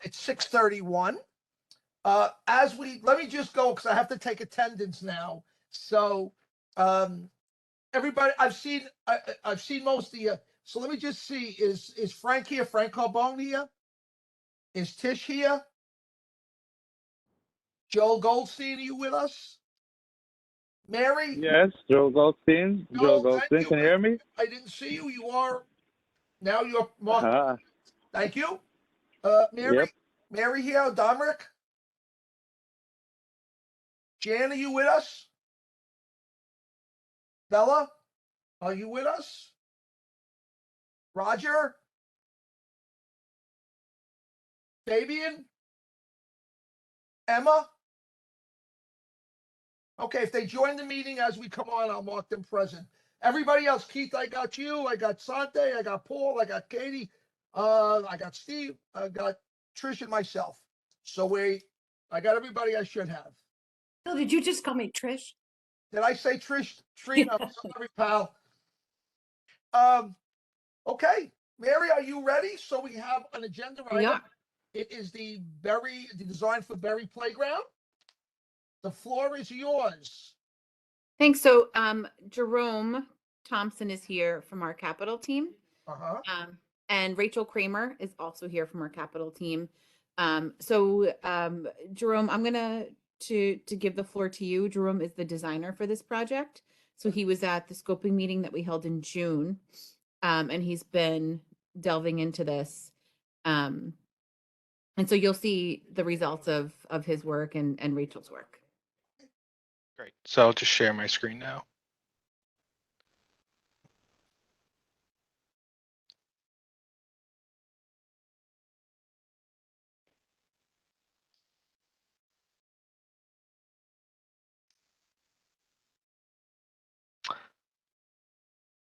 It's 6:31. Let me just go because I have to take attendance now. So, everybody, I've seen most of you. So let me just see. Is Frank here? Frank Carbone here? Is Tish here? Joel Goldstein, are you with us? Mary? Yes, Joe Goldstein. Joe Joel, thank Goldstein, you. can you hear me? I didn't see you. Now you're marked. Uh-huh. Thank you. Yep. Mary here, Dominic. Jan, are you with us? Bella, are you with us? Roger? Fabian? Emma? Okay, if they join the meeting as we come on, I'll mark them present. Everybody else, Keith, I got you. I got Sante. I got Paul. I got Katie. I got Steve. I got Trish and myself. So I got everybody I should have. Bill, did you just call me Trish? Did I say Trish? Trina, I'm sorry, pal. Okay, Mary, are you ready? So we have an agenda item. Yeah. It is the design for Berry Playground. The floor is yours. Thanks. So Jerome Thompson is here from our capital team. And Rachel Kramer is also here from our capital team. Jerome, I'm gonna to give the floor to you. Jerome is the designer for this project. So he was at the scoping meeting that we held in June. And he's been delving into this. And so you'll see the results of his work and Rachel's work. Great. So I'll just share my screen now.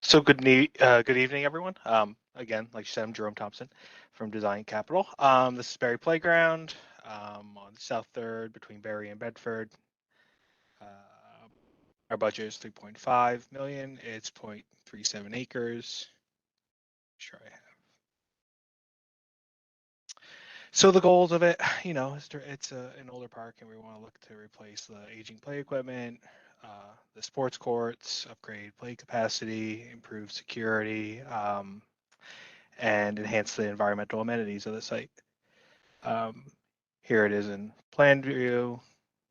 So good evening, everyone. Again, like you said, I'm Jerome Thompson from Design Capital. This is Berry Playground on the South Third between Berry and Bedford. Our budget is 3.5 million. It's 0.37 acres. Sure I have. So the goals of it, it's an older park, and we want to look to replace the aging play equipment, the sports courts, upgrade play capacity, improve security, and enhance the environmental amenities of the site. Here it is in plan view.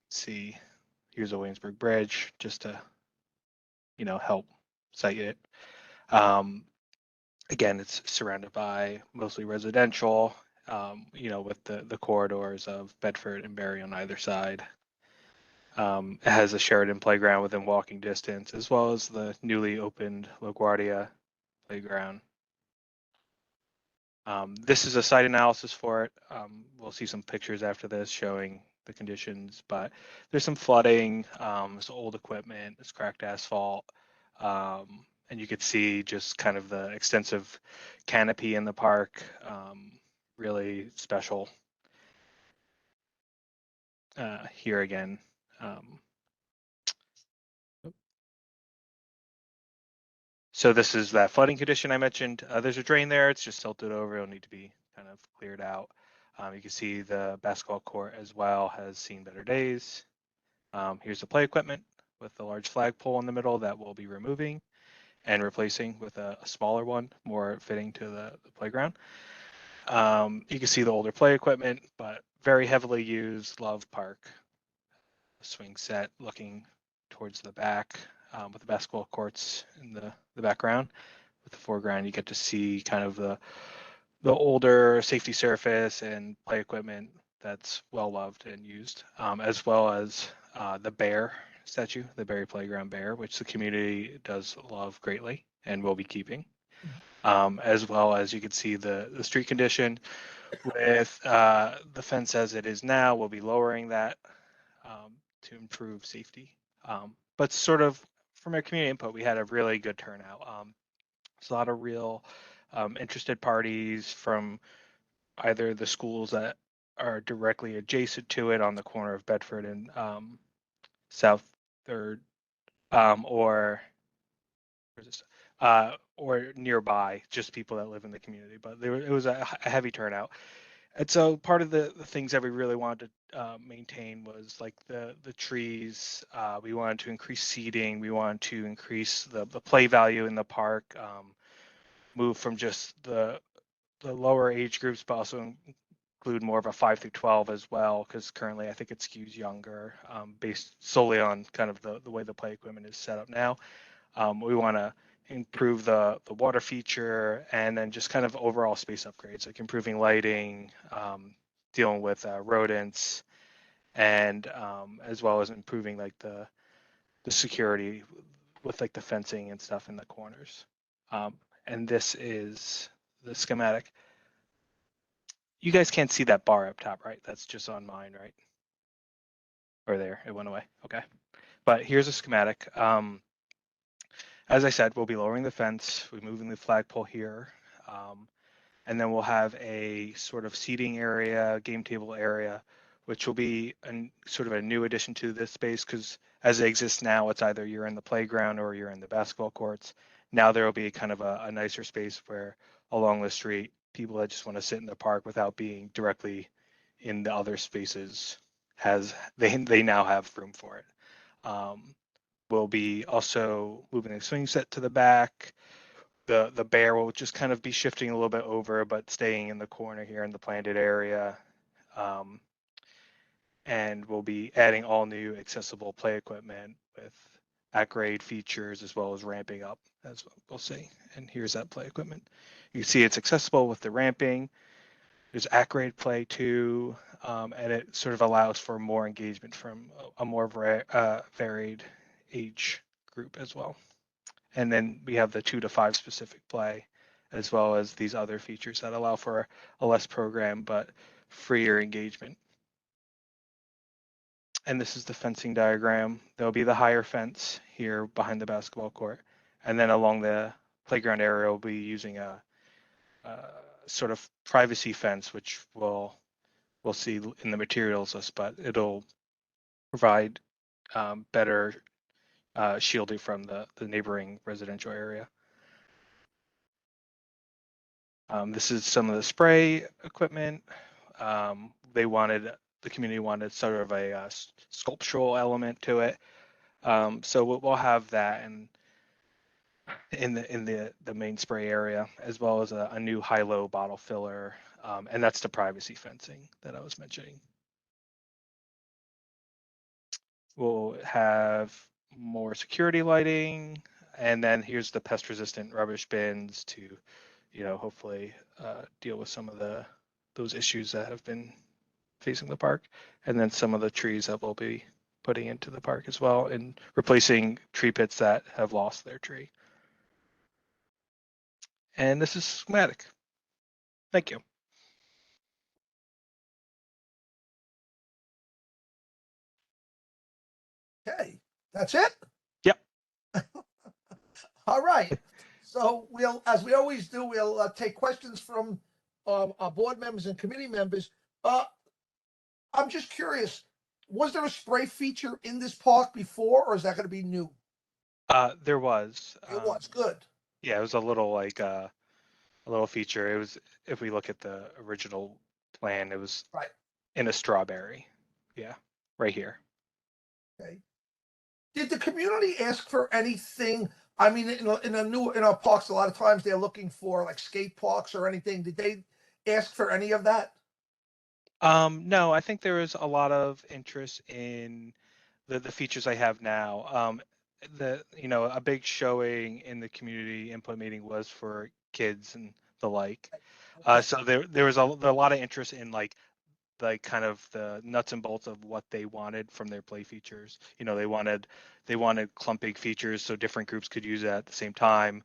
See, here's the Williamsburg Bridge, just to, help site it. Again, it's surrounded by mostly residential, with the corridors of Bedford and Berry on either side. It has a Sheridan playground within walking distance, as well as the newly opened LaGuardia playground. This is a site analysis for it. We'll see some pictures after this showing the conditions, but there's some flooding, there's old equipment, there's cracked asphalt, and you could see just kind of the extensive canopy in the park, really special. Here again. So this is that flooding condition I mentioned. There's a drain there. It's just silted over. It'll need to be kind of cleared out. You can see the basketball court as well has seen better days. Here's the play equipment with the large flagpole in the middle that we'll be removing and replacing with a smaller one, more fitting to the playground. You can see the older play equipment, but very heavily used Love Park swing set looking towards the back, with the basketball courts in the background. With the foreground, you get to see kind of the older safety surface and play equipment that's well loved and used, as well as the bear statue, the Berry Playground bear, which the community does love greatly and will be keeping. As well as you can see the street condition with the fence as it is now. We'll be lowering that to improve safety. But sort of from our community input, we had a really good turnout. There's a lot of real interested parties from either the schools that are directly adjacent to it on the corner of Bedford and South Third, or nearby, just people that live in the community. But it was a heavy turnout. And so part of the things that we really wanted to maintain was like the trees. We wanted to increase seating. We wanted to increase the play value in the park. Move from just the lower age groups, but also include more of a 5 through 12 as well, because currently I think it skews younger, based solely on kind of the way the play equipment is set up now. We want to improve the water feature, and then just kind of overall space upgrades, like improving lighting, dealing with rodents, and as well as improving like the security with like the fencing and stuff in the corners. And this is the schematic. You guys can't see that bar up top, right? That's just on mine, right? Or there, it went away. Okay. But here's a schematic. As I said, we'll be lowering the fence, removing the flagpole here, and then we'll have a sort of seating area, game table area, which will be sort of a new addition to this space, because as it exists now, it's either you're in the playground or you're in the basketball courts. Now there will be kind of a nicer space where along the street, people that just want to sit in the park without being directly in the other spaces they now have room for it. We'll be also moving the swing set to the back. The bear will just kind of be shifting a little bit over, but staying in the corner here in the planted area. And we'll be adding all new accessible play equipment with at-grade features, as well as ramping up, as we'll see. And here's that play equipment. You see it's accessible with the ramping. There's at-grade play too, and it sort of allows for more engagement from a more varied age group as well. And then we have the 2 to 5 specific play, as well as these other features that allow for a less program but freer engagement. And this is the fencing diagram. There'll be the higher fence here behind the basketball court. And then along the playground area, we'll be using a sort of privacy fence, which we'll see in the materials list, but it'll provide better shielding from the neighboring residential area. This is some of the spray equipment. The community wanted sort of a sculptural element to it. So we'll have that in the main spray area, as well as a new high-low bottle filler. And that's the privacy fencing that I was mentioning. We'll have more security lighting, and then here's the pest-resistant rubbish bins to, hopefully deal with some of those issues that have been facing the park, and then some of the trees that we'll be putting into the park as well, and replacing tree pits that have lost their tree. And this is schematic. Thank you. Okay, that's it? Yep. All right. So as we always do, we'll take questions from our board members and committee members. I'm just curious, was there a spray feature in this park before, or is that going to be new? There was. It was good. Yeah, it was a little a little feature. It was, if we look at the original plan, it was right in a strawberry. Yeah, right here. Okay. Did the community ask for anything? I mean, in our parks, a lot of times they're looking for like skate parks or anything. Did they ask for any of that? No, I think there was a lot of interest in the features I have now. A big showing in the community input meeting was for kids and the like. Okay. So there was a lot of interest in like kind of the nuts and bolts of what they wanted from their play features. They wanted clumping features so different groups could use it at the same time.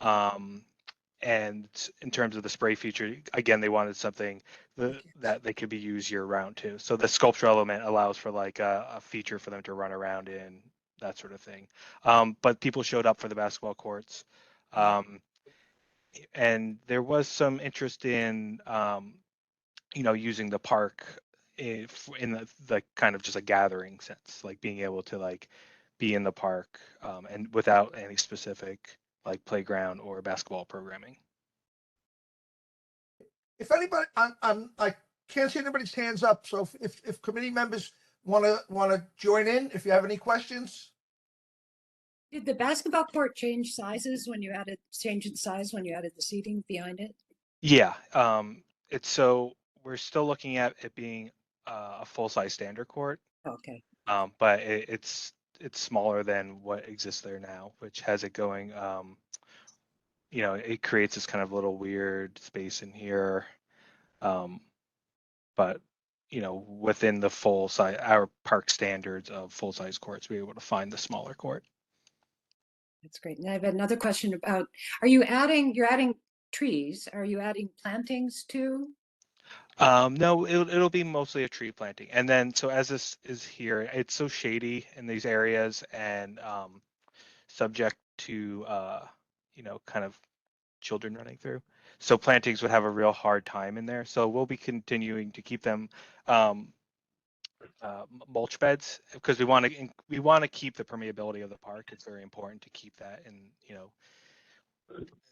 And in terms of the spray feature, again, they wanted something that they could be used year round too. So the sculptural element allows for like a feature for them to run around in, that sort of thing. But people showed up for the basketball courts. And there was some interest in, using the park in the kind of just a gathering sense, like being able to like be in the park and without any specific like playground or basketball programming. If anybody, I'm like can't see anybody's hands up. So if committee members want to join in, if you have any questions. Did the basketball court change sizes when you added, change in size when you added the seating behind it? Yeah, it's so we're still looking at it being a full-size standard court, Okay. but it's smaller than what exists there now, which has it going. You know, it creates this kind of little weird space in here, but you know, within the full size, our park standards of full-size courts, we're able to find the smaller court. That's great. And I have another question about, you're adding trees. Are you adding plantings too? No, it'll be mostly a tree planting. And then, so as this is here, it's so shady in these areas and subject to, you know, kind of children running through. So plantings would have a real hard time in there. So we'll be continuing to keep them mulch beds because we want to keep the permeability of the park. It's very important to keep that in, you know,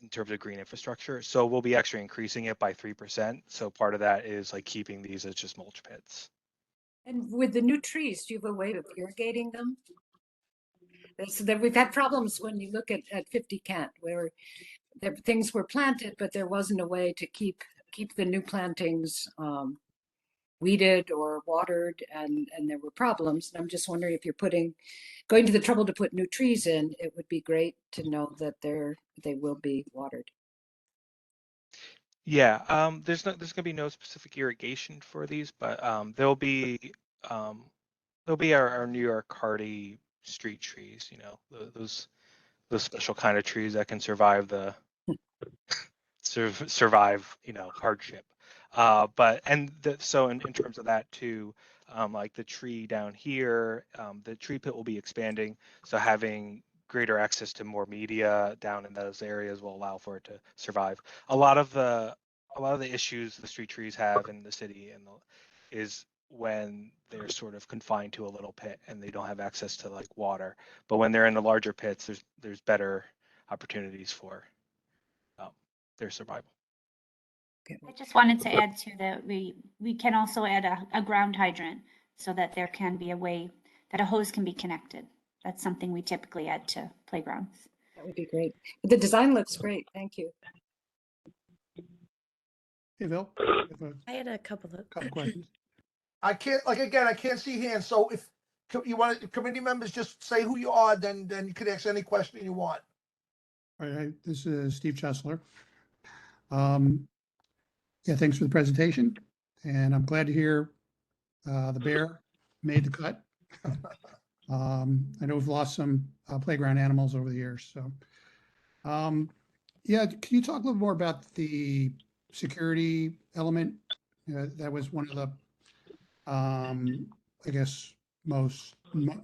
in terms of green infrastructure. So we'll be actually increasing it by 3%. So part of that is like keeping these as just mulch pits. And with the new trees, do you have a way of irrigating them? So that we've had problems when you look at 50 Kent, where things were planted, but there wasn't a way to keep the new plantings weeded or watered, and there were problems. And I'm just wondering if you're going to the trouble to put new trees in, it would be great to know that they will be watered. Yeah, there's gonna be no specific irrigation for these, but there'll be our New York hardy street trees, you know, those special kind of trees that can survive the survive, you know, hardship. But so in terms of that too, like the tree down here, the tree pit will be expanding, so having greater access to more media down in those areas will allow for it to survive. A lot of the issues the street trees have in the city is when they're sort of confined to a little pit and they don't have access to like water. But when they're in the larger pits, there's better opportunities for their survival. I just wanted to add to that we can also add a ground hydrant so that there can be a way that a hose can be connected. That's something we typically add to playgrounds. That would be great. But the design looks great. Thank you. Hey, Bill. I had a couple of Questions. I can't see hands. So if you want committee members, just say who you are, then you can ask any question you want. All right, this is Steve Chesler. Yeah, thanks for the presentation, and I'm glad to hear the bear made the cut. I know we've lost some playground animals over the years, so. Yeah, can you talk a little more about the security element? That was one of the, I guess, most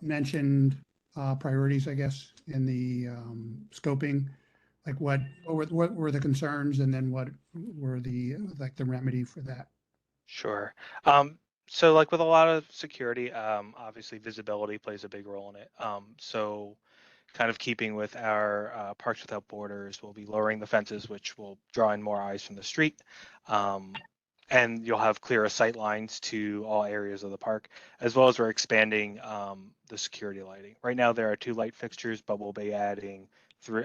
mentioned priorities, I guess, in the scoping. Like what were the concerns, and then what were the remedy for that? Sure. So like with a lot of security, obviously visibility plays a big role in it. So kind of keeping with our Parks Without Borders, we'll be lowering the fences, which will draw in more eyes from the street. And you'll have clearer sight lines to all areas of the park, as well as we're expanding the security lighting. Right now there are 2 light fixtures, but we'll be adding 3.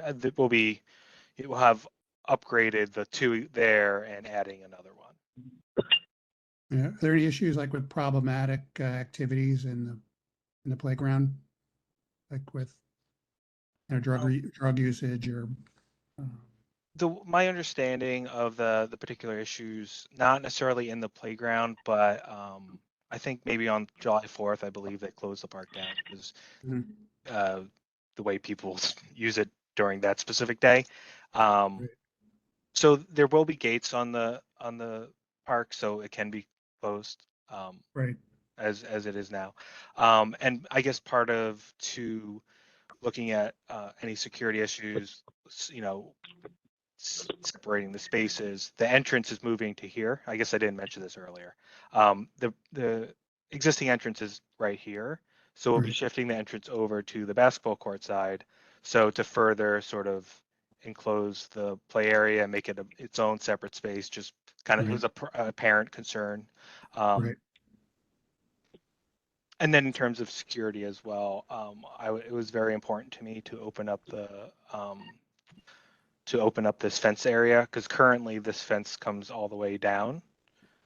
We'll have upgraded the 2 there and adding another one. Yeah, are there any issues like with problematic activities in the playground, like with drug usage or? My understanding of the particular issues, not necessarily in the playground, but I think maybe on July 4th, I believe they closed the park down because the way people use it during that specific day. Right. So there will be gates on the park, so it can be closed. Right. As it is now. And I guess part of looking at any security issues, you know, separating the spaces, the entrance is moving to here. I guess I didn't mention this earlier. The existing entrance is right here. So we'll be shifting the entrance over to the basketball court side. So to further sort of enclose the play area and make it its own separate space, just kind of, it Right. was a parent concern. Right. And then in terms of security as well, it was very important to me to open up this fence area, because currently this fence comes all the way down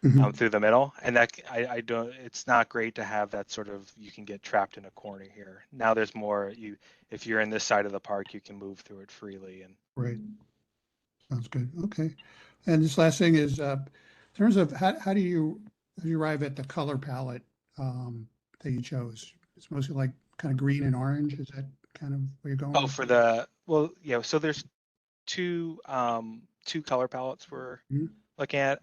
Mhm. through the middle, and that I don't. It's not great to have that sort of, you can get trapped in a corner here. Now there's more. If you're in this side of the park, you can move through it freely. And Right. Sounds good. Okay. And this last thing is, in terms of how do you arrive at the color palette that you chose? It's mostly like kind of green and orange. Is that kind of where you're going? So there's two color palettes we're Mhm. looking at.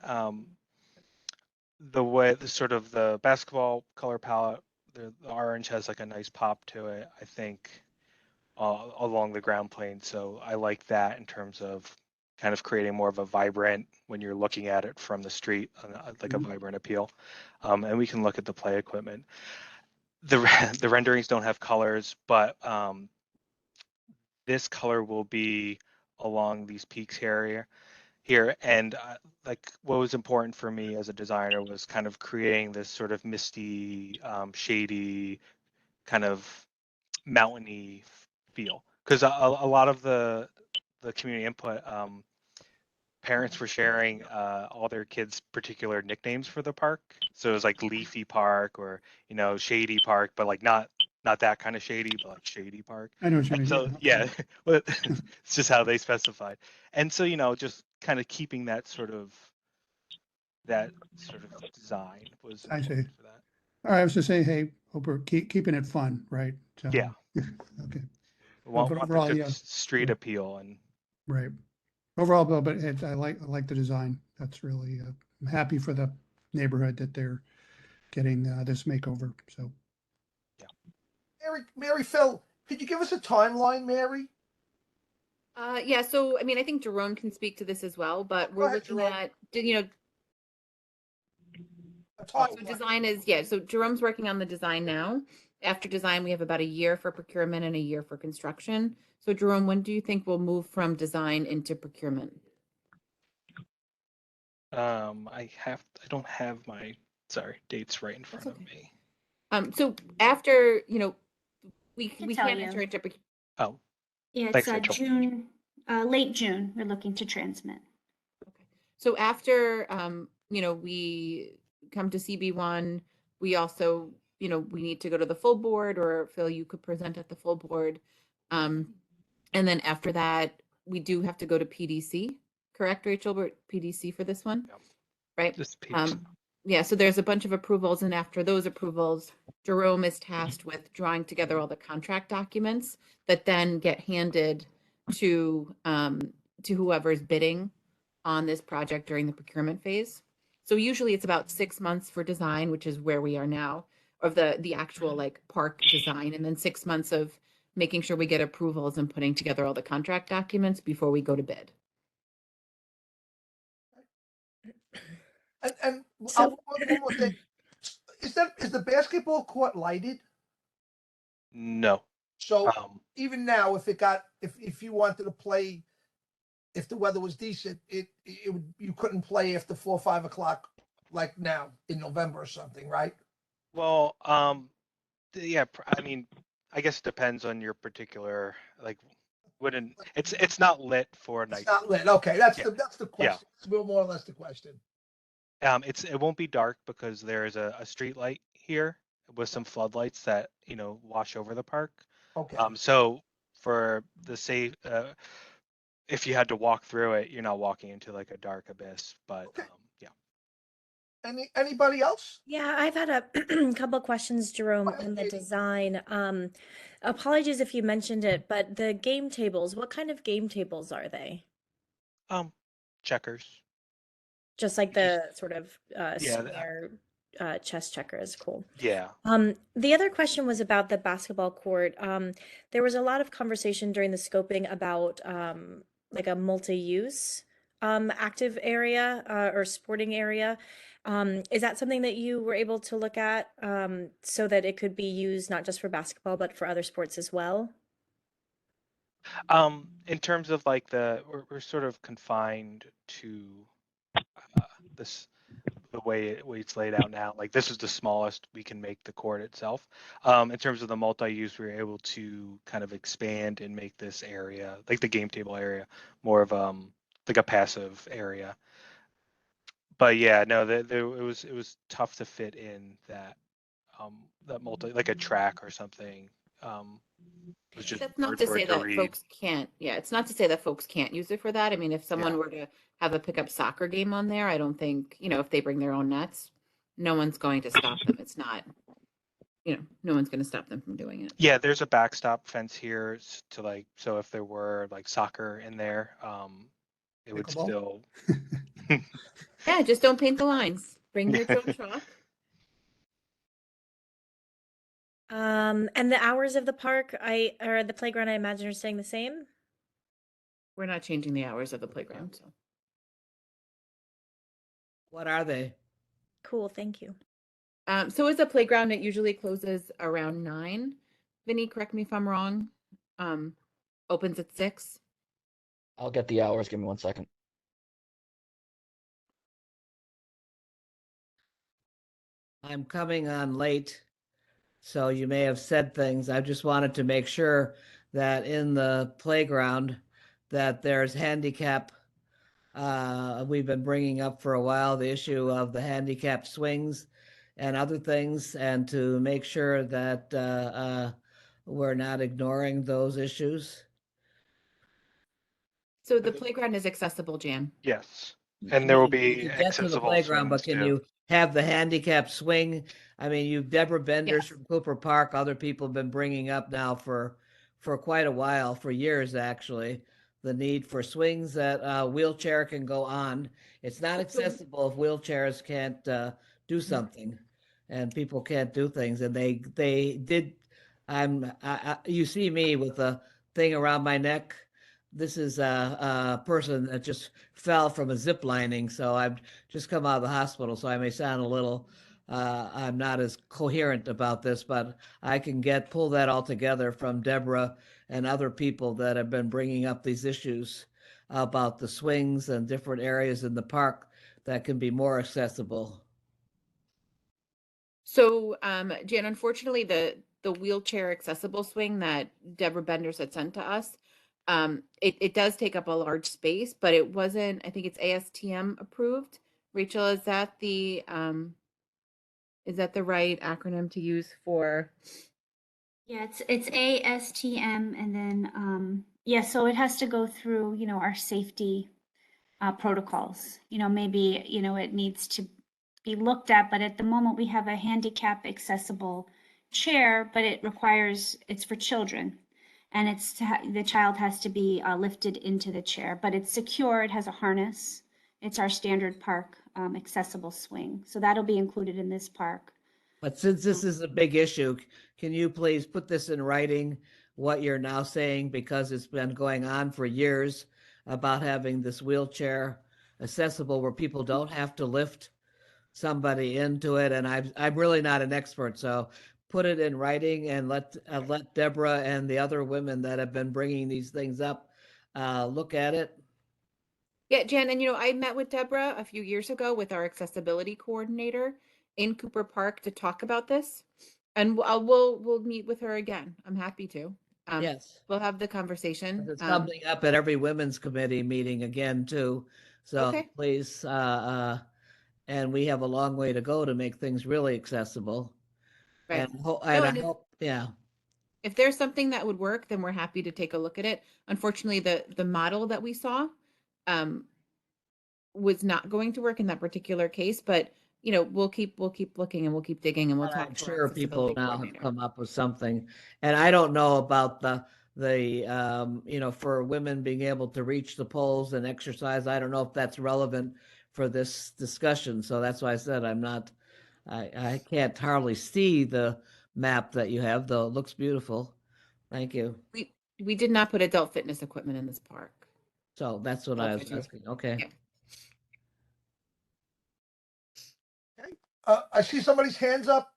The sort of the basketball color palette, the orange has like a nice pop to it, I think, along the ground plane. So I like that in terms of kind of creating more of a vibrant, when you're looking at it from the street, like a Mhm. vibrant appeal. And we can look at the play equipment. The renderings don't have colors, but this color will be along these peaks here. And like, what was important for me as a designer was kind of creating this sort of misty, shady, kind of mountainy feel, because a lot of the community input, parents were sharing all their kids' particular nicknames for the park. So it was like Leafy Park, or Shady Park, but like not that kind of shady, but like Shady Park. I know what you And mean. so Yeah. well, it's just how they specified. And so just kind of keeping that sort of design was I see. important for that. All right. I was just saying, hey, hope we're keeping it fun, right? So, Yeah, okay. want But the overall, good yeah, street right. appeal. And Right. Overall, Bill, but I like the design. That's really, I'm happy for the neighborhood that they're getting this makeover. So, Mary Phil, could you give us a timeline, Mary? Yeah, so I mean, I think Jerome can speak to this as well, but Go we're ahead, looking Jerome. at, A so timeline. design is, yeah, so Jerome's working on the design now. After design, we have about a year for procurement and a year for construction. So Jerome, when do you think we'll move from design into procurement? I don't have my dates right in front of okay. me. So after, we can we tell can't you. enter into Oh, Yeah, it's thanks, Rachel. June, late June, we're looking to transmit. Okay. So after, we come to CB1, we also, we need to go to the full board, or Phil, you could present at the full board. And then after that, we do have to go to PDC, correct, Rachel? We're PDC for this one, Yeah. right? Just PDC. Yeah, so there's a bunch of approvals, and after those approvals, Jerome is tasked with drawing together all the contract documents that then get handed to whoever's bidding on this project during the procurement phase. So usually it's about 6 months for design, which is where we are now, of the actual like park design, and then 6 months of making sure we get approvals and putting together all the contract documents before we go to bid. And So, one more thing. Is the basketball court lighted? No. So Um, even now, if you wanted to play, if the weather was decent, you couldn't play after 4 or 5 o'clock like now in November or something, right? well, yeah. I mean, I guess it depends on your particular, like. It's not lit for It's night. not lit. Okay, that's Yeah. the question. It's more or less the question. It won't be dark because there is a street light here with some floodlights that wash over the park. Okay. So for the safe, if you had to walk through it, you're not walking into like a dark abyss. But Okay. yeah. Anybody else? yeah, I've had a couple questions, Jerome, ahead, on the Katie. design. Apologies if you mentioned it, but the game tables, what kind of game tables are they? Checkers. Just like Just the sort of yeah. square chess checkers. Cool. Yeah. The other question was about the basketball court. There was a lot of conversation during the scoping about like a multi-use active area or sporting area. Is that something that you were able to look at so that it could be used not just for basketball, but for other sports as well? In terms of like we're sort of confined to the way it's laid out now. Like this is the smallest we can make the court itself. In terms of the multi-use, we were able to kind of expand and make this area, like the game table area, more of like a passive area. But yeah, no, it was tough to fit in that multi, like a track or something. It was just That's not hard to for say it to that read. folks can't, yeah, it's not to say that folks can't use it for that. I mean, if someone Yeah. were to have a pickup soccer game on there, I don't think, if they bring their own nets, no one's going to stop them. It's not, no one's going to stop them from doing it. Yeah, there's a backstop fence here to like, so if there were like soccer in there, it would Pickleball? still. Yeah, just don't paint the lines. Bring your own chalk. And the hours of the park, or the playground, I imagine are staying the same. We're not changing the hours of the playground. So. What are they? Cool, thank you. So as a playground, it usually closes around 9. Vinny, correct me if I'm wrong. Opens at 6. I'll get the hours. Give me 1 second. I'm coming on late, so you may have said things. I just wanted to make sure that in the playground that there's handicap. We've been bringing up for a while the issue of the handicap swings and other things, and to make sure that we're not ignoring those issues. So the playground is accessible, Jan. Yes, and there will You be can get to the accessible playground, but swings can too. you have the handicap swing? I mean, you've Deborah Benders Yes. from Cooper Park. Other people have been bringing up now for quite a while, for years actually, the need for swings that a wheelchair can go on. It's not accessible if wheelchairs can't do something, and people can't do things. And they did. You see me with a thing around my neck. This is a person that just fell from a zip lining, so I've just come out of the hospital, so I may sound a little, I'm not as coherent about this, but I can pull that all together from Deborah and other people that have been bringing up these issues about the swings and different areas in the park that can be more accessible. So, Jan, unfortunately, the wheelchair accessible swing that Deborah Benders had sent to us, it does take up a large space, but it wasn't. I think it's ASTM approved. Rachel, is that the right acronym to use for? Yeah, it's ASTM, and then yeah, so it has to go through our safety protocols. Maybe it needs to be looked at, but at the moment we have a handicap accessible chair, but it's for children, and the child has to be lifted into the chair, but it's secure. It has a harness. It's our standard park accessible swing, so that'll be included in this park. But since this is a big issue, can you please put this in writing, what you're now saying, because it's been going on for years about having this wheelchair accessible where people don't have to lift somebody into it. And I'm really not an expert, so put it in writing and let Deborah and the other women that have been bringing these things up look at it. Yeah, Jan, and I met with Deborah a few years ago with our accessibility coordinator in Cooper Park to talk about this, and we'll meet with her again. I'm happy to. Yes, we'll have the conversation. it's coming up at every women's committee meeting again too. So Okay. please, and we have a long way to go to make things really accessible. Right. And, No, I and hope, yeah. if there's something that would work, then we're happy to take a look at it. Unfortunately, the model that we saw was not going to work in that particular case, but we'll keep looking and we'll keep digging and we'll But talk I'm to our sure people accessibility now have coordinator. come up with something. And I don't know about the for women being able to reach the poles and exercise. I don't know if that's relevant for this discussion. So that's why I said I can't hardly see the map that you have, though it looks beautiful. Thank you. We did not put adult fitness equipment in this park. So that's what I was asking. Okay. Yeah. I see somebody's hands up.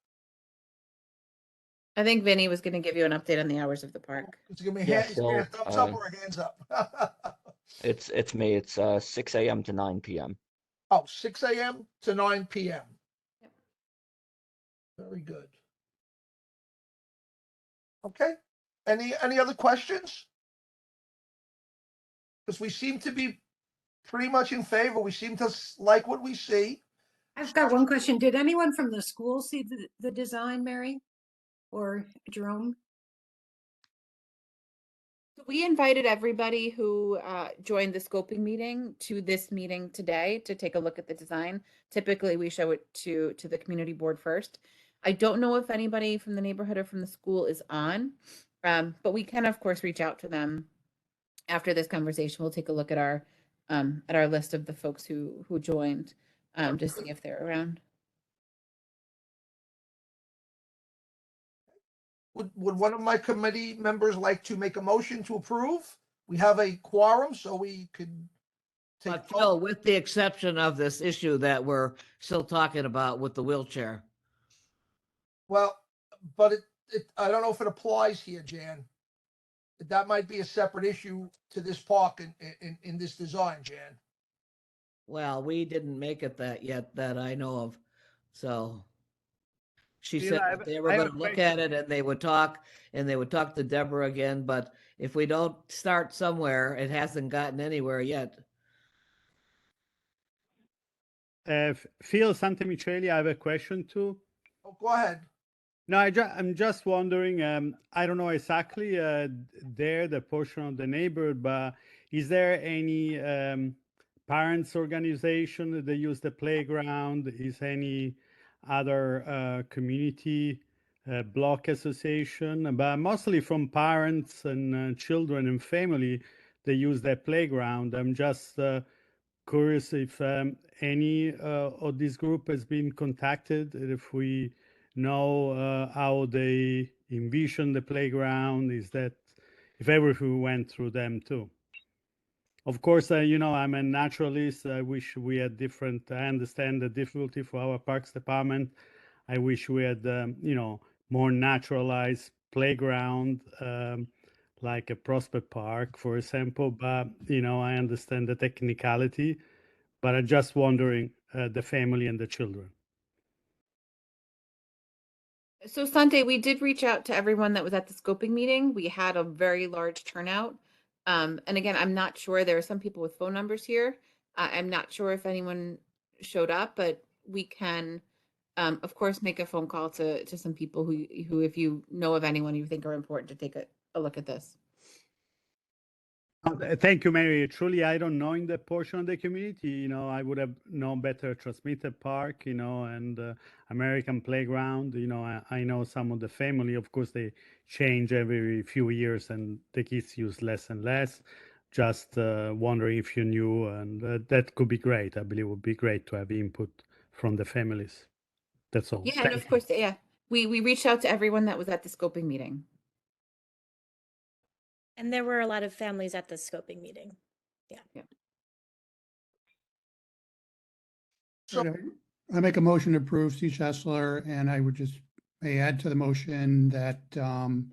I think Vinny was going to give you an update on the hours of the park. It's gonna be Yeah, it's gonna be a so, thumbs up or a hands up. It's me. It's 6 a.m. to 9 p.m. Oh, 6 a.m. to 9 p.m. Yep. Very good. Okay. Any other questions? Because we seem to be pretty much in favor. We seem to like what we see. I've got one question. Did anyone from the school see the design, Mary or Jerome? We invited everybody who joined the scoping meeting to this meeting today to take a look at the design. Typically, we show it to the community board first. I don't know if anybody from the neighborhood or from the school is on, but we can, of course, reach out to them after this conversation. We'll take a look at our list of the folks who joined to see if they're around. Would one of my committee members like to make a motion to approve? We have a quorum, so we could take. But Phil, with the exception of this issue that we're still talking about with the wheelchair. Well, but I don't know if it applies here, Jan. That might be a separate issue to this park in this design, Jan. Well, we didn't make it that yet that I know of. So she Steve, said I that have- they were I have going a to look question. at it and they would talk to Deborah again. But if we don't start somewhere, it hasn't gotten anywhere yet. Phil Santamicheli, I have a question too. Oh, go ahead. No, I'm just wondering, I don't know exactly the portion of the neighborhood, but is there any parents organization that use the playground? Is any other community block association? But mostly from parents and children and family, they use their playground. I'm just curious if any of this group has been contacted, if we know how they envision the playground, is that if ever we went through them too. Of course, I'm a naturalist. I wish we had different, I understand the difficulty for our parks department. I wish we had, more naturalized playground, like a Prospect Park, for example. But, I understand the technicality, but I'm just wondering the family and the children. So Sunday, we did reach out to everyone that was at the scoping meeting. We had a very large turnout. And again, I'm not sure, there are some people with phone numbers here. I'm not sure if anyone showed up, but we can, of course, make a phone call to some people who, if you know of anyone you think are important, to take a look at this. Thank you, Mary. Truly, I don't know in that portion of the community. I would have known better Transmitter Park, and American Playground. I know some of the family. Of course, they change every few years, and the kids use less and less. Just wondering if you knew, and that could be great. I believe it would be great to have input from the families. That's all. Yeah, and of course, yeah, we reached out to everyone that was at the scoping meeting. And there were a lot of families at the scoping meeting. Yeah. So- I make a motion to approve Steve Chesler, and I would just may add to the motion that That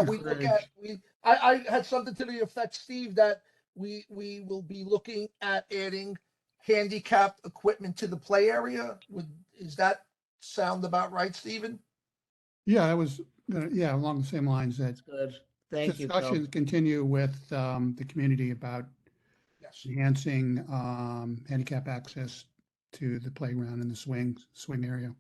we look at, encourage- I had something to the effect, Steve, that we will be looking at adding handicapped equipment to the play area. Is that sound about right, Stephen? Yeah, that was, along the same lines that That's good. Thank you, Phil. discussions continue with the community about Yes. enhancing handicap access to the playground and the swing area.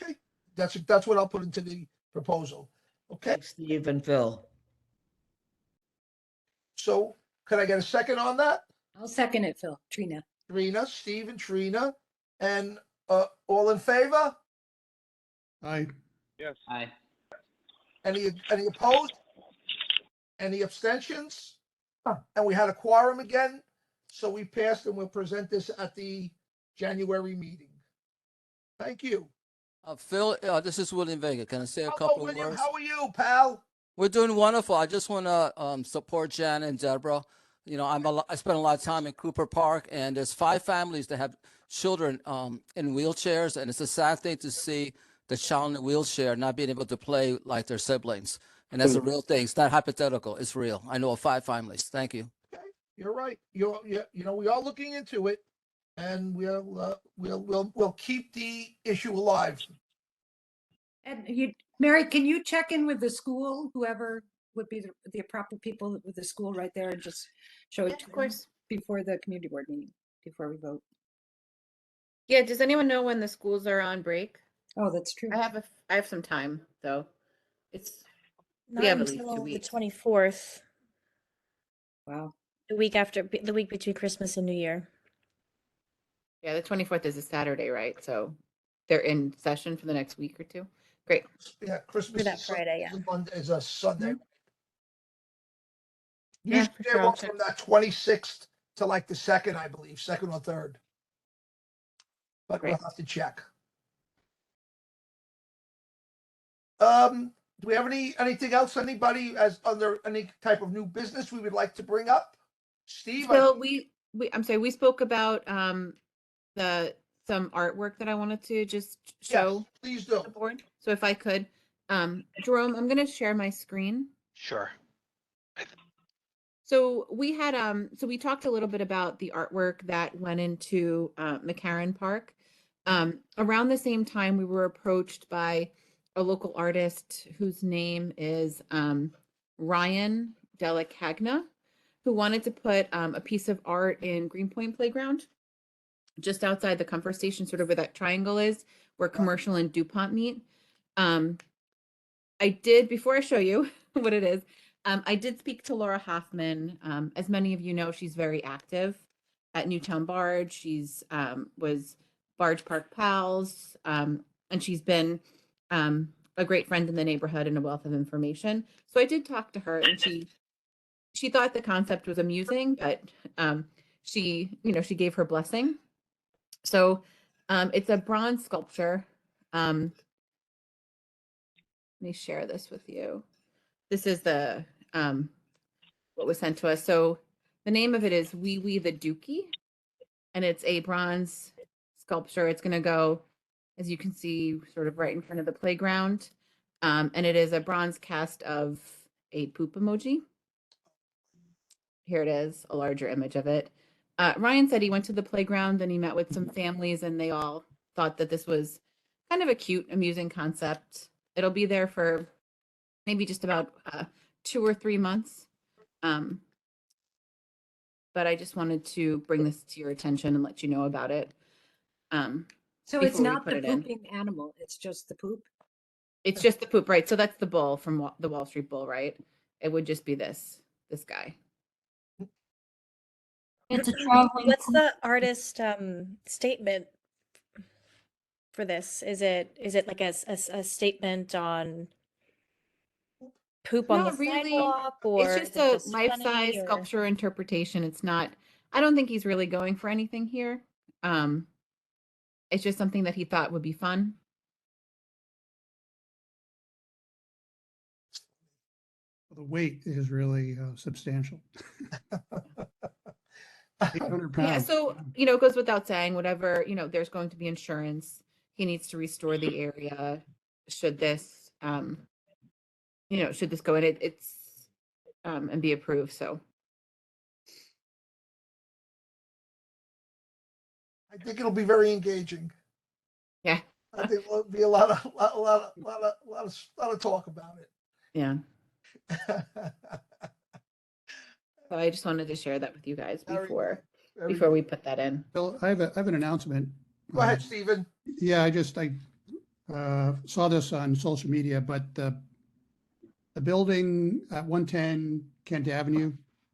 Okay, that's what I'll put into the proposal. Okay, Thanks, Steve and Phil. so can I get a second on that? I'll second it, Phil. Trina. Trina, Steve and Trina, and all in favor? Yes. Aye. Any opposed? Any abstentions? And we had a quorum again, so we passed, and we'll present this at the January meeting. Thank you. Phil, this is William Vega. Can I say a Hello, couple of William. words? How are you, pal? We're doing wonderful. I just want to support Jan and Deborah. I spent a lot of time in Cooper Park, and there's 5 families that have children in wheelchairs, and it's a sad thing to see the child in a wheelchair not being able to play like their siblings. And that's a real thing. It's not hypothetical. It's real. I know of 5 families. Thank you. You're right. We are looking into it, and we'll keep the issue alive. And Mary, can you check in with the school, whoever would be the proper people with the school right there, and just show Yeah, it to of them course. before the community board meeting, before we vote? Yeah, does anyone know when the schools are on break? Oh, that's true. I have some time, though. It's Not have at least 2 until the weeks. 24th, Wow. the week between Christmas and New Year. Yeah, the 24th is a Saturday, right? So they're in session for the next week or two. Great. Yeah, Christmas that is Friday, yeah. Is a Sunday. Yeah, Usually for they sure, I'll work check. from that 26th to like the 2nd, I believe, 2nd or 3rd. But we'll Great. have to check. Do we have anything else? Anybody as under any type of new business we would like to bring up? Steve, So I'm sorry, we spoke about some artwork that I wanted to just show yes, please do. the board. So if I could, Jerome, I'm going to share my screen. Sure. So we had so we talked a little bit about the artwork that went into McCarran Park. Around the same time, we were approached by a local artist whose name is Ryan Delicagna, who wanted to put a piece of art in Greenpoint Playground, just outside the comfort station, sort of where that triangle is, where Commercial and DuPont meet. I did, before I show you what it is, I did speak to Laura Hoffman. As many of you know, she's very active at Newtown Barge. She's was Barge Park Pals, and she's been a great friend in the neighborhood and a wealth of information. So I did talk to her, and she thought the concept was amusing, but she gave her blessing. So it's a bronze sculpture. Let me share this with you. This is the what was sent to us. So the name of it is Wee Wee the Dookie, and it's a bronze sculpture. It's going to go, as you can see, sort of right in front of the playground. And it is a bronze cast of a poop emoji. Here it is, a larger image of it. Ryan said he went to the playground and he met with some families, and they all thought that this was kind of a cute, amusing concept. It'll be there for maybe just about 2 or 3 months. But I just wanted to bring this to your attention and let you know about it. So it's before we not put the it in. pooping animal, it's just the poop? It's just the poop, right? So that's the bull from the Wall Street Bull, right? It would just be this guy. It's a traveling. What's the artist statement for this? Is it like a statement on poop on the Not really. sidewalk, or It's just is it a just life-size funny, or- sculpture interpretation. It's not, I don't think he's really going for anything here. It's just something that he thought would be fun. The weight is really substantial. 800 Yeah, pounds. so, it goes without saying, whatever, there's going to be insurance. He needs to restore the area. Should this, should this go in, it's, and be approved, so. I think it'll be very engaging. Yeah. I think there'll be a lot of talk about it. Yeah. So I just wanted to share that with you guys before we put that in. Bill, I have an announcement. Go ahead, Stephen. Yeah, I saw this on social media, but the building at 110 Kent Avenue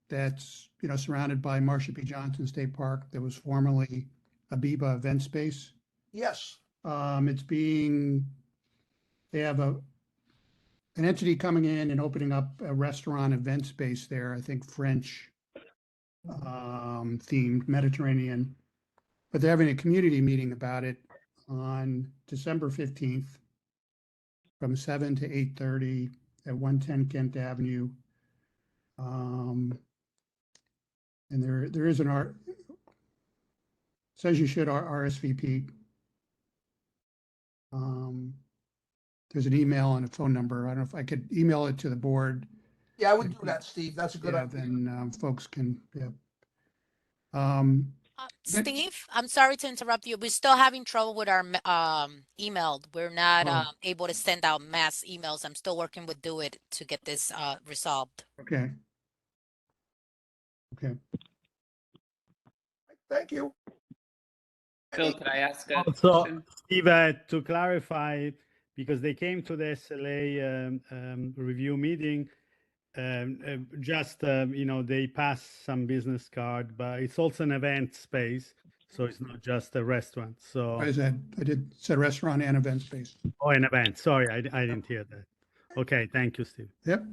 that's, surrounded by Marsha P. Johnson State Park, that was formerly a Biba event space. Yes. They have an entity coming in and opening up a restaurant event space there, I think French themed, Mediterranean. But they're having a community meeting about it on December 15th from 7 to 8:30 at 110 Kent Avenue. And there is an says you should RSVP. There's an email and a phone number. I don't know if I could email it to the board. Yeah, I would do that, Steve. That's a good idea. Then folks can But- Steve, I'm sorry to interrupt you. We're still having trouble with our email. We're not Oh. able to send out mass emails. I'm still working with Do It to get this resolved. Okay. Okay. Thank you. Phil, could I ask a Also, question? Steve, to clarify, because they came to the SLA review meeting, they pass some business card, but it's also an event space, so it's not just a restaurant. So, What is that? I did said restaurant and event space. oh, an event. Sorry, I didn't hear that. Okay, thank you, Steve. Yep.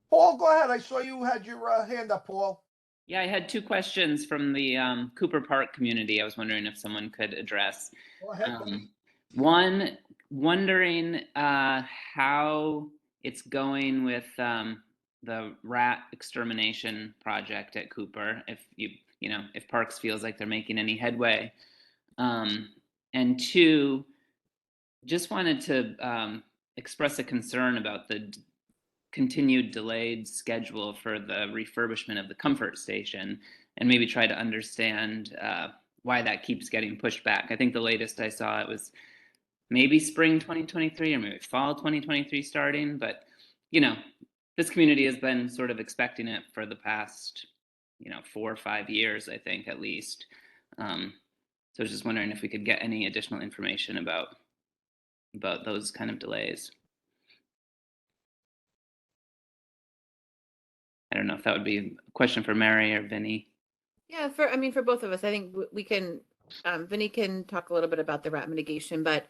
Paul, go ahead. I saw you had your hand up, Paul. Yeah, I had two questions from the Cooper Park community. I was wondering if someone could address. Go ahead, buddy. One, wondering how it's going with the rat extermination project at Cooper. If if Parks feels like they're making any headway, and two, just wanted to express a concern about the continued delayed schedule for the refurbishment of the comfort station, and maybe try to understand why that keeps getting pushed back. I think the latest I saw, it was maybe spring 2023 or maybe fall 2023 starting, but this community has been sort of expecting it for the past 4 or 5 years, I think, at least. So I was just wondering if we could get any additional information about those kind of delays. I don't know if that would be a question for Mary or Vinny. Yeah, for both of us, I think we can, Vinny can talk a little bit about the rat mitigation, but,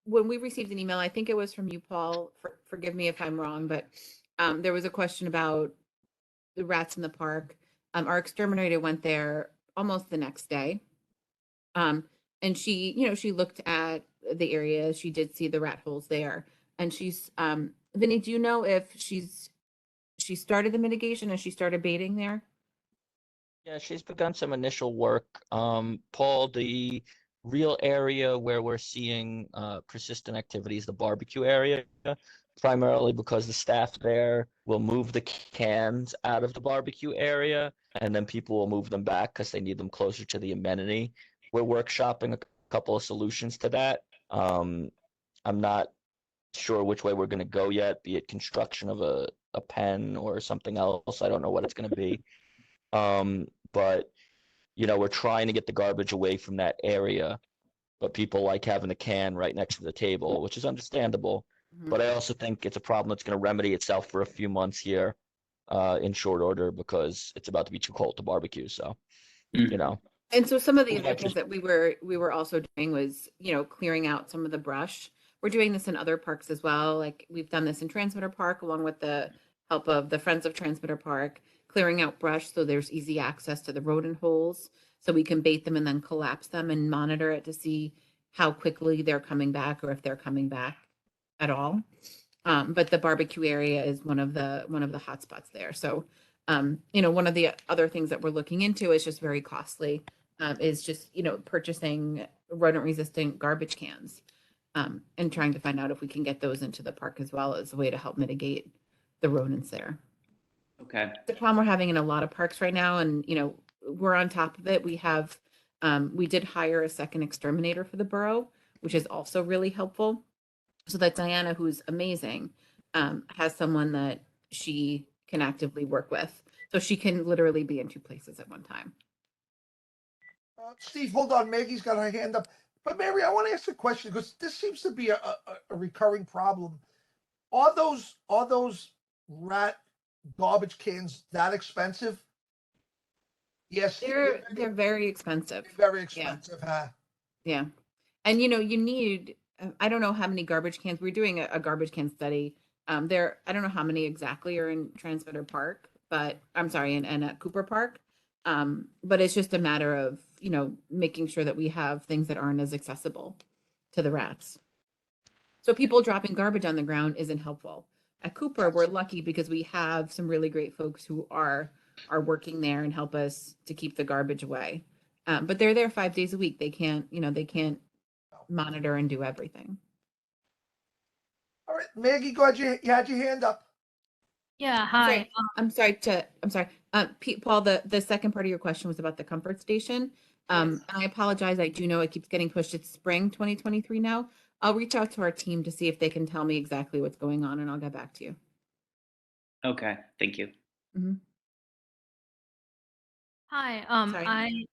when we received an email, I think it was from you, Paul, forgive me if I'm wrong, but, there was a question about the rats in the park. Our exterminator went there almost the next day. And she looked at the area, she did see the rat holes there, and she's, Vinny, do you know if she started the mitigation and she started baiting there? Yeah, she's begun some initial work. Paul, the real area where we're seeing persistent activity is the barbecue area, primarily because the staff there will move the cans out of the barbecue area, and then people will move them back because they need them closer to the amenity. We're workshopping a couple of solutions to that. I'm not sure which way we're going to go yet, be it construction of a pen or something else. I don't know what it's going to be. But we're trying to get the garbage away from that area, but people like having the can right next to the table, which is understandable. But I also think it's a problem that's going to remedy itself for a few months here, in short order, because it's about to be too cold to barbecue. So, And so some of the other Yeah, things that we were also doing was, clearing out some of the brush. We're doing this in other parks as well. Like we've done this in Transmitter Park along with the help of the Friends of Transmitter Park, clearing out brush so there's easy access to the rodent holes, so we can bait them and then collapse them and monitor it to see how quickly they're coming back or if they're coming back at all. But the barbecue area is one of the hot spots there. So, one of the other things that we're looking into is just very costly, is just, purchasing rodent resistant garbage cans, and trying to find out if we can get those into the park as well as a way to help mitigate the rodents there. Okay. The problem we're having in a lot of parks right now, and we're on top of it. We did hire a second exterminator for the borough, which is also really helpful. So that Diana, who's amazing, has someone that she can actively work with. So she can literally be in two places at one time. Steve, hold on. Maggie's got her hand up. But Mary, I want to ask a question because this seems to be a recurring problem. Are those rat garbage cans that expensive? Yes, They're very expensive. very expensive, huh? Yeah. And you need, I don't know how many garbage cans, we're doing a garbage can study. I don't know how many exactly are in Transmitter Park, but I'm sorry, and at Cooper Park. But it's just a matter of, making sure that we have things that aren't as accessible to the rats. So people dropping garbage on the ground isn't helpful. At Cooper, we're lucky because we have some really great folks who are working there and help us to keep the garbage away. But they're there 5 days a week. They can't monitor and do everything. All right, Maggie, go ahead. You had your hand up. Yeah, hi. I'm sorry. Paul, the second part of your question was about the comfort station. And I apologize. I do know it keeps getting pushed. It's spring 2023 now. I'll reach out to our team to see if they can tell me exactly what's going on, and I'll get back to you. Okay, thank you. Mhm. Hi, Sorry.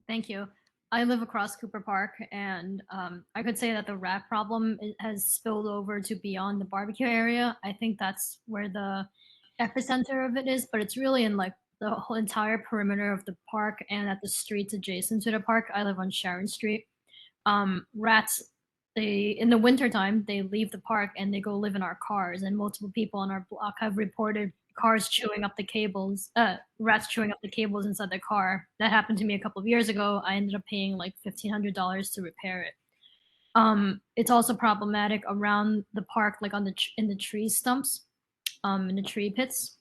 thank you. I live across Cooper Park, and I could say that the rat problem has spilled over to beyond the barbecue area. I think that's where the epicenter of it is, but it's really in like the whole entire perimeter of the park and at the streets adjacent to the park. I live on Sharon Street. Rats, they in the wintertime, they leave the park and they go live in our cars, and multiple people on our block have reported cars chewing up the cables, rats chewing up the cables inside the car. That happened to me a couple of years ago. I ended up paying like $1,500 to repair it. It's also problematic around the park, like on in the tree stumps, in the tree pits.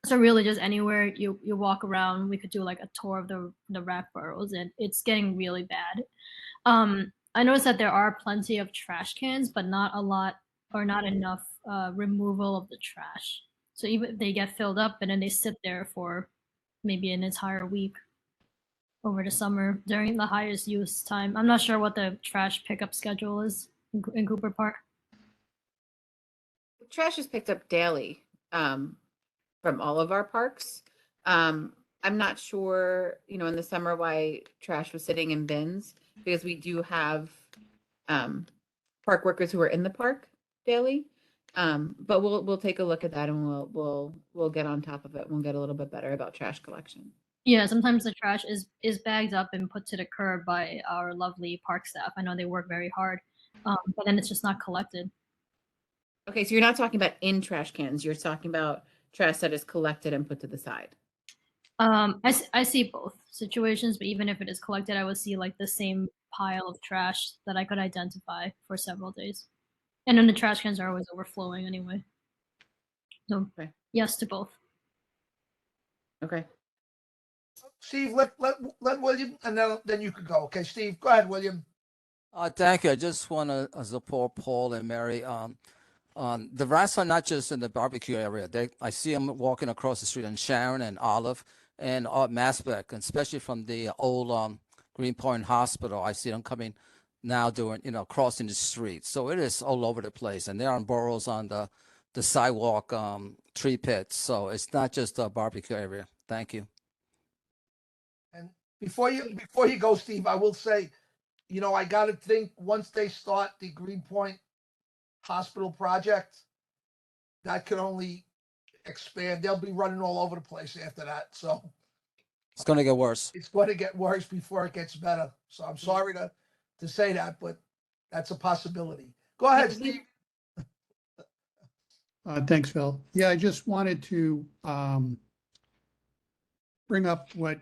So really, just anywhere you walk around, we could do like a tour of the rat burrows, and it's getting really bad. I noticed that there are plenty of trash cans, but not a lot or not enough removal of the trash. So even if they get filled up and then they sit there for maybe an entire week over the summer during the highest use time. I'm not sure what the trash pickup schedule is in Cooper Park. Trash is picked up daily from all of our parks. I'm not sure, in the summer why trash was sitting in bins, because we do have park workers who are in the park daily. But we'll take a look at that, and we'll get on top of it. We'll get a little bit better about trash collection. Yeah, sometimes the trash is bagged up and put to the curb by our lovely park staff. I know they work very hard, but then it's just not collected. Okay, so you're not talking about in trash cans. You're talking about trash that is collected and put to the side. I see both situations, but even if it is collected, I would see like the same pile of trash that I could identify for several days. And then the trash cans are always overflowing anyway. So Okay. yes to both. Okay. Steve, let William, and then you could go. Okay, Steve, go ahead, William. Thank you. I just want to support Paul and Mary. The rats are not just in the barbecue area. I see them walking across the street in Sharon and Olive and Masbeck, and especially from the old Greenpoint Hospital. I see them coming now doing, crossing the street. So it is all over the place, and they're on burrows on the sidewalk tree pits. So it's not just a barbecue area. Thank you. And before you go, Steve, I will say, I got to think once they start the Greenpoint Hospital project, that could only expand. They'll be running all over the place after that. So It's going to get worse. it's going to get worse before it gets better. So I'm sorry to say that, but that's a possibility. Go ahead, Steve. Thanks, Phil. Yeah, I just wanted to bring up what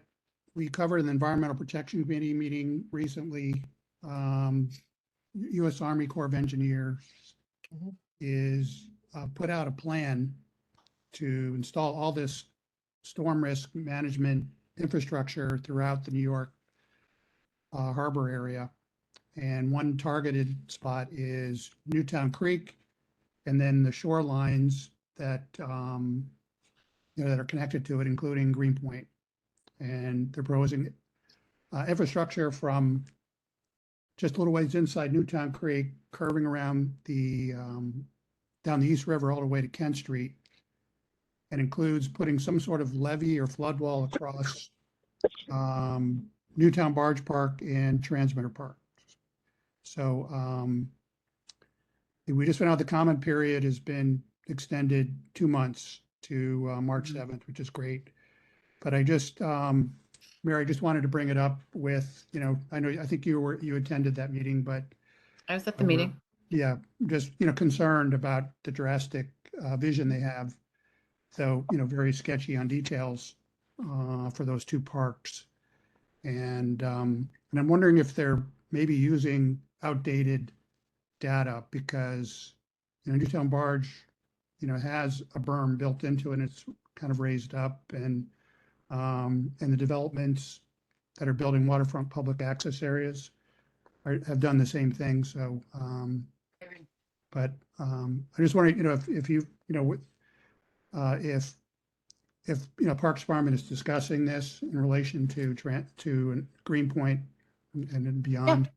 we covered in the Environmental Protection Committee meeting recently. U.S. Army Corps of Engineers is put out a plan to install all this storm risk management infrastructure throughout the New York harbor area. And one targeted spot is Newtown Creek, and then the shorelines that that are connected to it, including Greenpoint. And they're proposing infrastructure from just a little ways inside Newtown Creek, curving around down the East River all the way to Kent Street, and includes putting some sort of levee or flood wall across Newtown Barge Park and Transmitter Park. So we just found out the comment period has been extended 2 months to March 7th, which is great. But I just, Mary, I just wanted to bring it up with, I think you attended that meeting, but I was at the meeting. Yeah, just, concerned about the drastic vision they have. So, very sketchy on details for those two parks. And I'm wondering if they're maybe using outdated data, because, Newtown Barge, has a berm built into it, and it's kind of raised up, and the developments that are building waterfront public access areas have done the same thing. So, but I just wondering, if you, if if, Parks Department is discussing this in relation to Greenpoint and then beyond.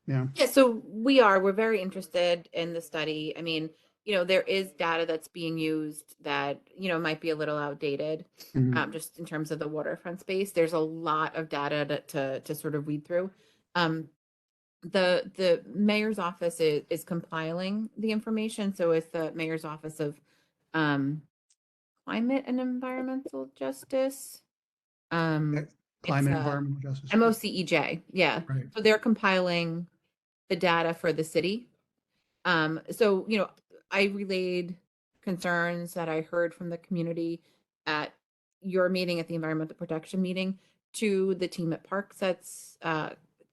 Yeah. Yeah, so we're very interested in the study. I mean, there is data that's being used that, might be a little outdated, Mhm. just in terms of the waterfront space. There's a lot of data to sort of read through. The mayor's office is compiling the information. So it's the mayor's office of climate and environmental justice. It's Climate Environmental Justice. MOCEJ. Yeah. Right. So they're compiling the data for the city. So, I relayed concerns that I heard from the community at your meeting, at the environmental protection meeting, to the team at Parks that's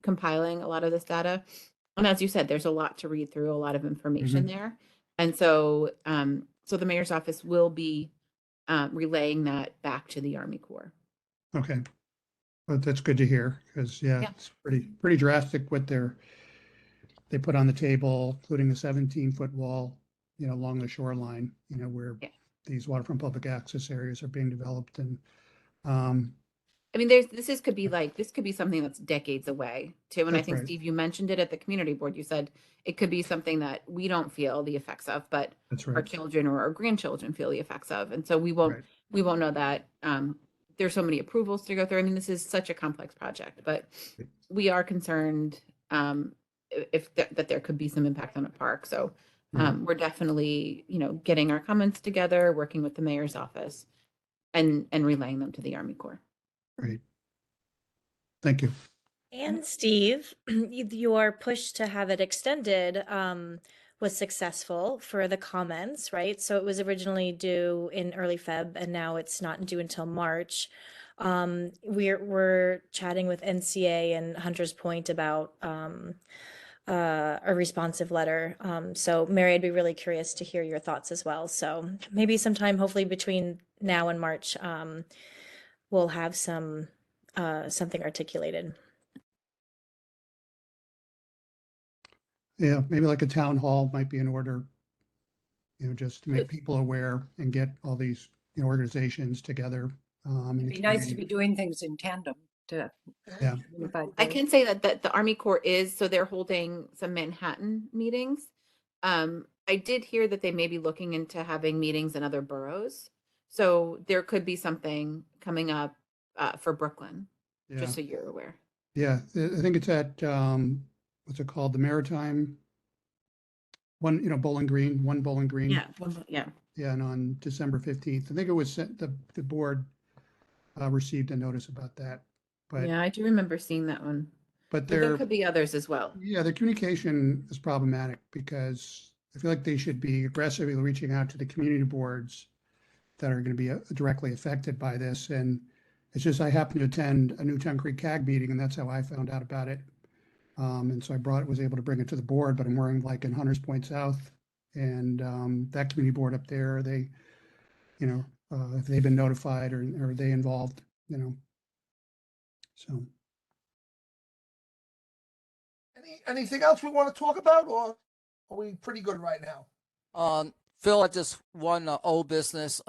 compiling a lot of this data. And as you said, there's a lot to read through, a lot of information there. And so, so the mayor's office will be relaying that back to the Army Corps. Okay. But that's good to hear, because Yeah. it's pretty drastic what they put on the table, including the 17-foot wall, along the shoreline, where Yeah. these waterfront public access areas are being developed. And I mean, this could be something that's decades away too. And I That's think, right. Steve, you mentioned it at the community board. You said it could be something that we don't feel the effects of, but that's our right. children or our grandchildren feel the effects of. And so we won't know that. There's so many approvals to go through. I mean, this is such a complex project, but we are concerned that there could be some impact on a park. So we're definitely, getting our comments together, working with the mayor's office and relaying them to the Army Corps. Great. Thank you. And Steve, your push to have it extended was successful for the comments, right? So it was originally due in early Feb, and now it's not due until March. We're chatting with NCA and Hunters Point about a responsive letter. So Mary, I'd be really curious to hear your thoughts as well. So maybe sometime, hopefully between now and March, we'll have something articulated. Yeah, maybe like a town hall might be in order, just to make people aware and get all these organizations together. It'd be nice to be doing things in tandem to. Yeah. I can say that the Army Corps so they're holding some Manhattan meetings. I did hear that they may be looking into having meetings in other boroughs. So there could be something coming up for Brooklyn, just so you're aware. Yeah, I think it's at, what's it called? The Maritime Bowling Green, One Bowling Green. Yeah. Yeah. Yeah, and on December 15th, I think it was sent, the board received a notice about that. But yeah, I do remember seeing that one. But there could be others as well. Yeah, the communication is problematic because I feel like they should be aggressively reaching out to the community boards that are going to be directly affected by this. And it's just I happened to attend a Newtown Creek CAG meeting, and that's how I found out about it. And so I was able to bring it to the board, but I'm wearing like in Hunters Point South, and that community board up there, they, if they've been notified or are they involved, so. Anything else we want to talk about, or are we pretty good right now? Phil, I just one old business.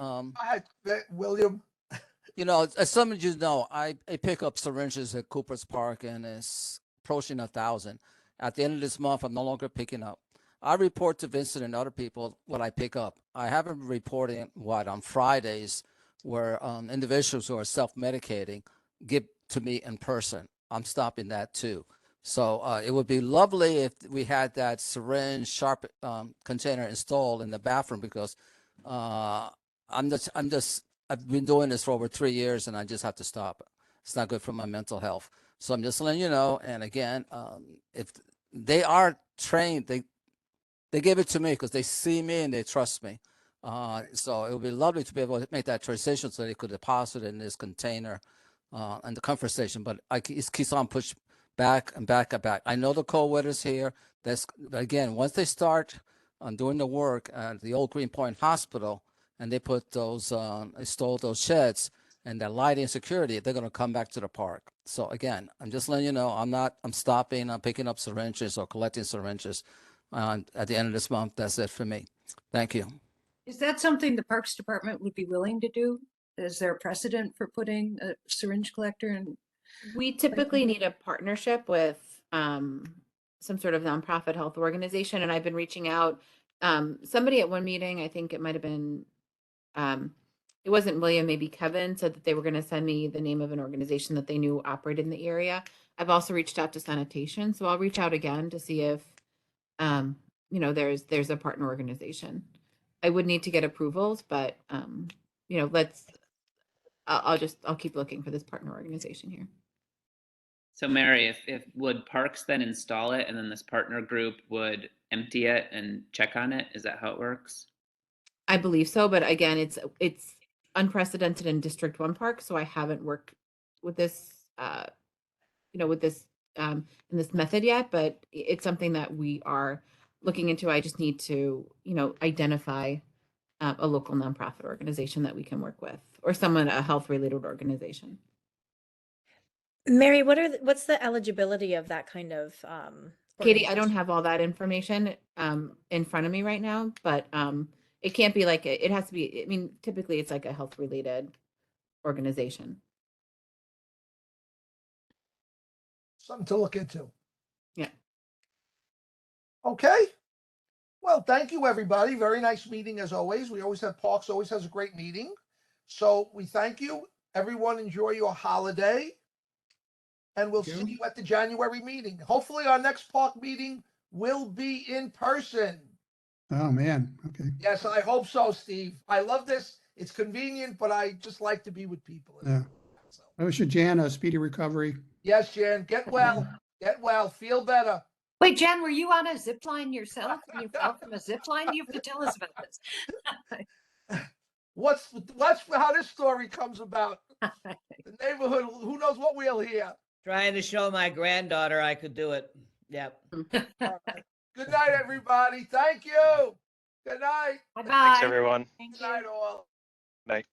William. As some of you know, I pick up syringes at Cooper's Park, and it's approaching 1,000. At the end of this month, I'm no longer picking up. I report to Vincent and other people what I pick up. I haven't been reporting on Fridays where individuals who are self-medicating give to me in person. I'm stopping that too. So it would be lovely if we had that syringe sharp container installed in the bathroom, because I've been doing this for over 3 years and I just have to stop. It's not good for my mental health. So I'm just letting you know. And again, if they are trained, they give it to me because they see me and they trust me. So it would be lovely to be able to make that transition so they could deposit it in this container and the comfort station. But it keeps on pushing back and back and back. I know the cold weather's here. Again, once they start on doing the work at the old Greenpoint Hospital and they put those, install those sheds and that lighting and security, they're going to come back to the park. So again, I'm just letting you know, I'm stopping, I'm picking up syringes or collecting syringes at the end of this month. That's it for me. Thank you. Is that something the Parks Department would be willing to do? Is there a precedent for putting a syringe collector in? We typically need a partnership with some sort of nonprofit health organization, and I've been reaching out. Somebody at one meeting, I think it might have been, it wasn't William, maybe Kevin, said that they were going to send me the name of an organization that they knew operated in the area. I've also reached out to sanitation, so I'll reach out again to see if, you know, there's a partner organization. I would need to get approvals, but you know, I'll keep looking for this partner organization here. So Mary, if would Parks then install it and then this partner group would empty it and check on it? Is that how it works? I believe so, but again, it's unprecedented in District 1 park, so I haven't worked with this, you know, with this in this method yet, but it's something that we are looking into. I just need to, you know, identify a local nonprofit organization that we can work with, or someone, a health related organization. Mary, what's the eligibility of that kind of Katie, I don't organization? have all that information in front of me right now, but it can't be like it has to be. I mean, typically it's like a health related organization. Something to look into. Yeah. Okay. Well, thank you, everybody. Very nice meeting as always. We always have Parks always has a great meeting. So we thank you. Everyone enjoy your holiday. And we'll see you at the January meeting. Hopefully our next park meeting will be in person. Oh, man. Okay. Yes, I hope so, Steve. I love this. It's convenient, but I just like to be with people. Yeah. I wish Jan a speedy recovery. Yes, Jan, get well. Get well. Feel better. Wait, Jan, were you on a zip line yourself? You fell from a zip line? You have to tell us about this. What's how this story comes about? The neighborhood, who knows what we'll hear. Trying to show my granddaughter I could do it. Yep. Good night, everybody. Thank you. Good night. Bye-bye. Thanks, everyone. Thank Good night, you. all. Night.